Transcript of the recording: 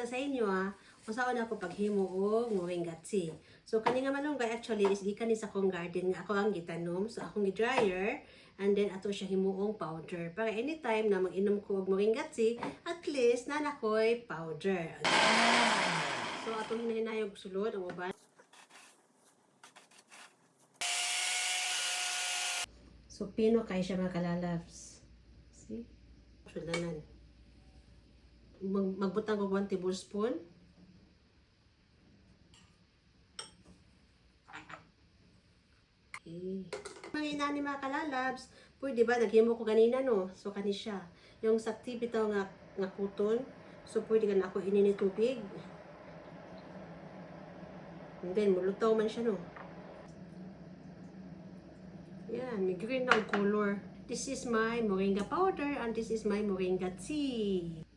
sa inyo kung saan ako paghimo og moringa tea. So kani nga malunggay actually is gikan ni sa akong garden nga ako ang gitanom. So akong gi-dryer and then ato siya himuong powder. Para anytime na mag-inom ko og moringa tea, at least na nakoy powder. So atong hinahinayog sulod ang uban. So pino kay siya mga kalalabs. See? Sulanan. Magbutang ko 1 tablespoon. Okay. Mga inani mga kalalabs, pwede ba naghimo ko kanina no? So kani siya. Yung sakti bitaw nga kuton. So pwede ka na ako inini tubig. And then mulutaw man siya no. Yan, may green na color. This is my moringa powder and this is my moringa tea.